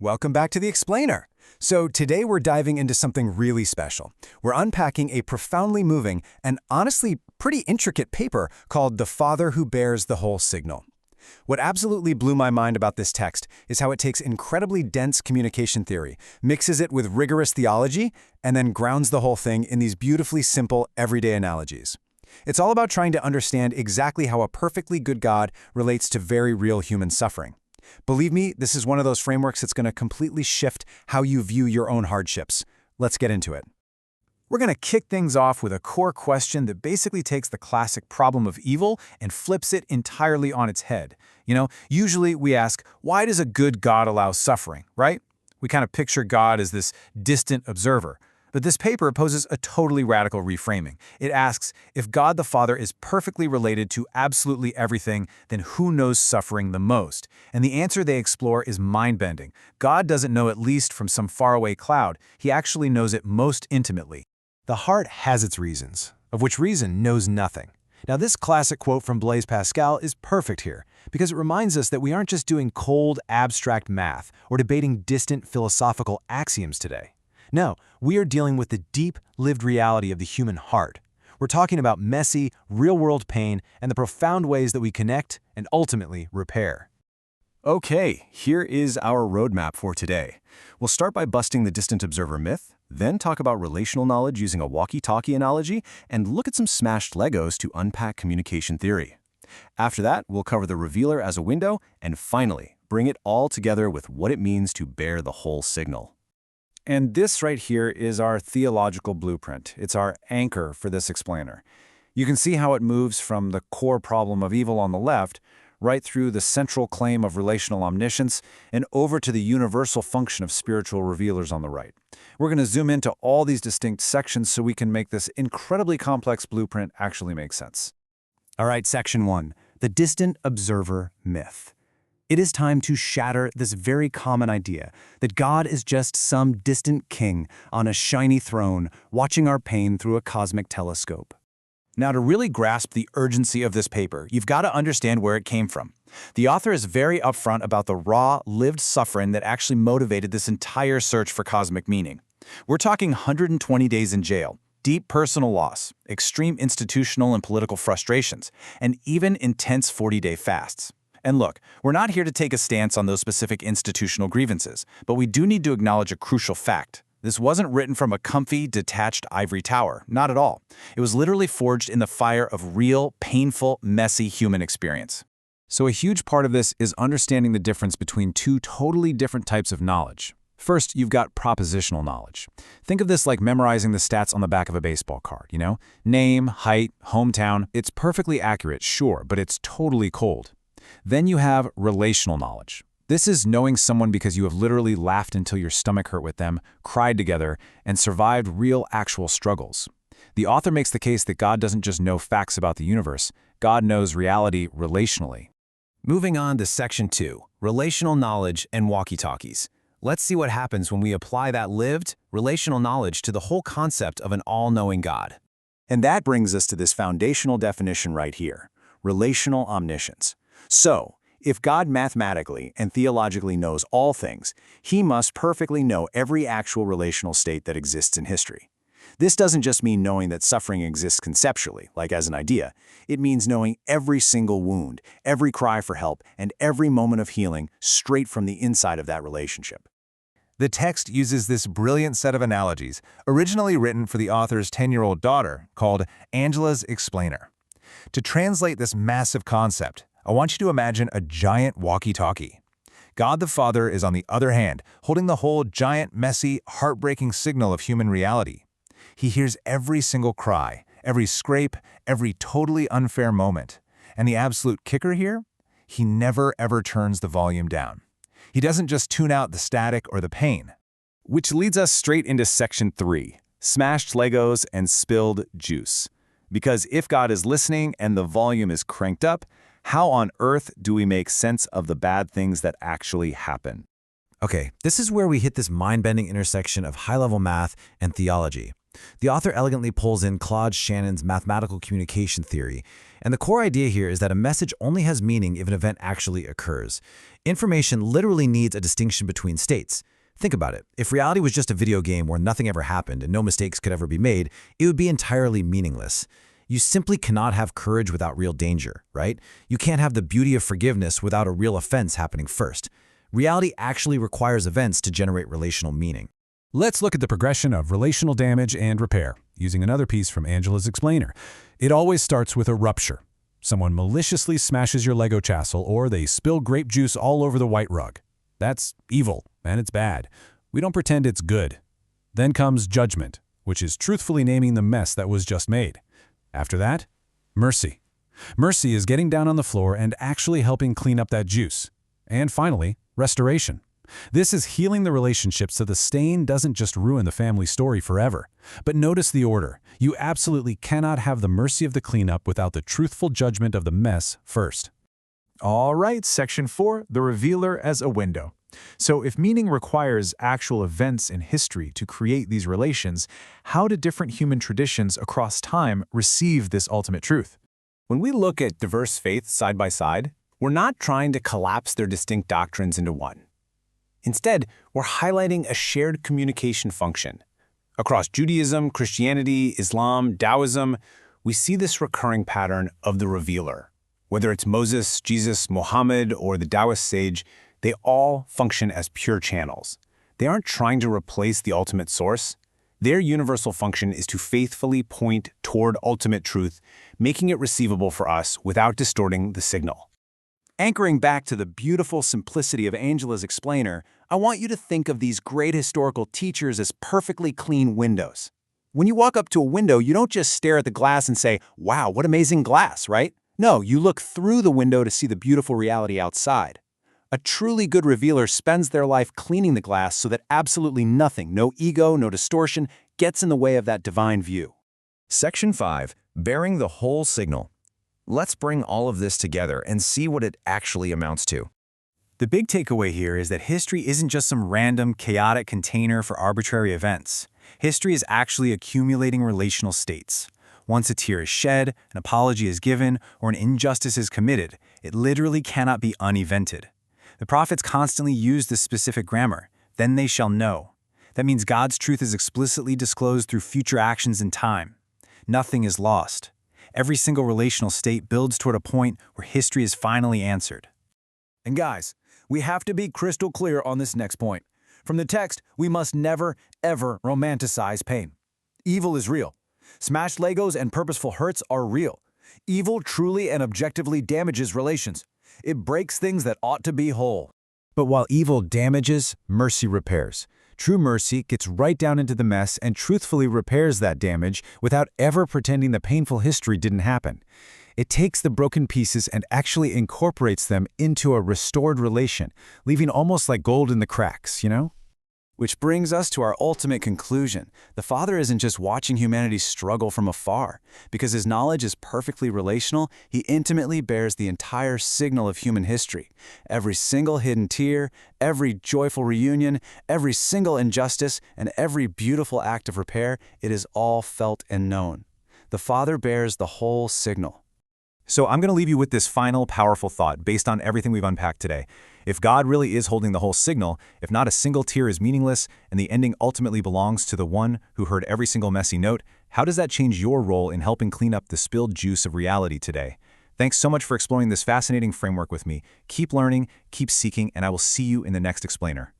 Welcome back to The Explainer. So today we're diving into something really special. We're unpacking a profoundly moving and honestly pretty intricate paper called The Father Who Bears the Whole Signal. What absolutely blew my mind about this text is how it takes incredibly dense communication theory, mixes it with rigorous theology, and then grounds the whole thing in these beautifully simple, everyday analogies. It's all about trying to understand exactly how a perfectly good God relates to very real human suffering. Believe me, this is one of those frameworks that's going to completely shift how you view your own hardships. Let's get into it. We're going to kick things off with a core question that basically takes the classic problem of evil and flips it entirely on its head. Usually we ask, why does a good God allow suffering, right? We kind of picture God as this distant observer. But this paper poses a totally radical reframing. It asks, if God the Father is perfectly related to absolutely everything, then who knows suffering the most? And the answer they explore is mind-bending. God doesn't know it least from some faraway cloud. He actually knows it most intimately. The heart has its reasons, of which reason knows nothing. Now, this classic quote from Blaise Pascal is perfect here, because it reminds us that we aren't just doing cold, abstract math or debating distant philosophical axioms today. No, we are dealing with the deep, lived reality of the human heart. We're talking about messy, real-world pain and the profound ways that we connect and ultimately repair. Okay, here is our roadmap for today. We'll start by busting the distant observer myth, then talk about relational knowledge using a walkie-talkie analogy, and look at some smashed Legos to unpack communication theory. After that, we'll cover the revealer as a window, and finally, bring it all together with what it means to bear the whole signal. And this right here is our theological blueprint. It's our anchor for this explainer. You can see how it moves from the core problem of evil on the left, right through the central claim of relational omniscience, and over to the universal function of spiritual revealers on the right. We're going to zoom into all these distinct sections so we can make this incredibly complex blueprint actually make sense. All right, section 1, the distant observer myth. It is time to shatter this very common idea that God is just some distant king on a shiny throne watching our pain through a cosmic telescope. Now, to really grasp the urgency of this paper, you've got to understand where it came from. The author is very upfront about the raw, lived suffering that actually motivated this entire search for cosmic meaning. We're talking 120 days in jail, deep personal loss, extreme institutional and political frustrations, and even intense 40-day fasts. And look, we're not here to take a stance on those specific institutional grievances, but we do need to acknowledge a crucial fact. This wasn't written from a comfy, detached ivory tower, not at all. It was literally forged in the fire of real, painful, messy human experience. So a huge part of this is understanding the difference between two totally different types of knowledge. First, you've got propositional knowledge. Think of this like memorizing the stats on the back of a baseball card, Name, height, hometown. It's perfectly accurate, sure, but it's totally cold. Then you have relational knowledge. This is knowing someone because you have literally laughed until your stomach hurt with them, cried together, and survived real, actual struggles. The author makes the case that God doesn't just know facts about the universe, God knows reality relationally. Moving on to section 2, relational knowledge and walkie-talkies. Let's see what happens when we apply that lived, relational knowledge to the whole concept of an all-knowing God. And that brings us to this foundational definition right here, relational omniscience. So, if God mathematically and theologically knows all things, he must perfectly know every actual relational state that exists in history. This doesn't just mean knowing that suffering exists conceptually, like as an idea. It means knowing every single wound, every cry for help, and every moment of healing straight from the inside of that relationship. The text uses this brilliant set of analogies, originally written for the author's 10-year-old daughter, called Angela's Explainer. To translate this massive concept, I want you to imagine a giant walkie-talkie. God the Father is on the other hand, holding the whole giant, messy, heartbreaking signal of human reality. He hears every single cry, every scrape, every totally unfair moment. And the absolute kicker here? He never ever turns the volume down. He doesn't just tune out the static or the pain. Which leads us straight into section 3, smashed Legos and spilled juice. Because if God is listening and the volume is cranked up, how on earth do we make sense of the bad things that actually happen? Okay, this is where we hit this mind-bending intersection of high-level math and theology. The author elegantly pulls in Claude Shannon's mathematical communication theory, and the core idea here is that a message only has meaning if an event actually occurs. Information literally needs a distinction between states. Think about it. If reality was just a video game where nothing ever happened and no mistakes could ever be made, it would be entirely meaningless. You simply cannot have courage without real danger, right? You can't have the beauty of forgiveness without a real offense happening first. Reality actually requires events to generate relational meaning. Let's look at the progression of relational damage and repair, using another piece from Angela's explainer. It always starts with a rupture. Someone maliciously smashes your Lego castle, or they spill grape juice all over the white rug. That's evil, and it's bad. We don't pretend it's good. Then comes judgment, which is truthfully naming the mess that was just made. After that, mercy. Mercy is getting down on the floor and actually helping clean up that juice. And finally, restoration. This is healing the relationship so the stain doesn't just ruin the family story forever. But notice the order. You absolutely cannot have the mercy of the cleanup without the truthful judgment of the mess first. All right, Section 4, the revealer as a window. So if meaning requires actual events in history to create these relations, how do different human traditions across time receive this ultimate truth? When we look at diverse faiths side by side, we're not trying to collapse their distinct doctrines into one. Instead, we're highlighting a shared communication function. Across Judaism, Christianity, Islam, Taoism, we see this recurring pattern of the revealer. Whether it's Moses, Jesus, Muhammad, or the Taoist sage, they all function as pure channels. They aren't trying to replace the ultimate source. Their universal function is to faithfully point toward ultimate truth, making it receivable for us without distorting the signal. Anchoring back to the beautiful simplicity of Angela's explainer, I want you to think of these great historical teachers as perfectly clean windows. When you walk up to a window, you don't just stare at the glass and say, "Wow, what amazing glass," right? No, you look through the window to see the beautiful reality outside. A truly good revealer spends their life cleaning the glass so that absolutely nothing, no ego, no distortion, gets in the way of that divine view. Section 5, bearing the whole signal. Let's bring all of this together and see what it actually amounts to. The big takeaway here is that history isn't just some random, chaotic container for arbitrary events. History is actually accumulating relational states. Once a tear is shed, an apology is given, or an injustice is committed, it literally cannot be unevented. The prophets constantly use this specific grammar, "then they shall know." That means God's truth is explicitly disclosed through future actions in time. Nothing is lost. Every single relational state builds toward a point where history is finally answered. And guys, we have to be crystal clear on this next point. From the text, we must never, ever romanticize pain. Evil is real. Smashed Legos and purposeful hurts are real. Evil truly and objectively damages relations. It breaks things that ought to be whole. But while evil damages, mercy repairs. True mercy gets right down into the mess and truthfully repairs that damage without ever pretending the painful history didn't happen. It takes the broken pieces and actually incorporates them into a restored relation, leaving almost like gold in the cracks, you know? Which brings us to our ultimate conclusion. The Father isn't just watching humanity struggle from afar. Because his knowledge is perfectly relational, he intimately bears the entire signal of human history. Every single hidden tear, every joyful reunion, every single injustice, and every beautiful act of repair, it is all felt and known. The Father bears the whole signal. So I'm going to leave you with this final powerful thought based on everything we've unpacked today. If God really is holding the whole signal, if not a single tear is meaningless, and the ending ultimately belongs to the one who heard every single messy note, how does that change your role in helping clean up the spilled juice of reality today? Thanks so much for exploring this fascinating framework with me. Keep learning, keep seeking, and I will see you in the next explainer.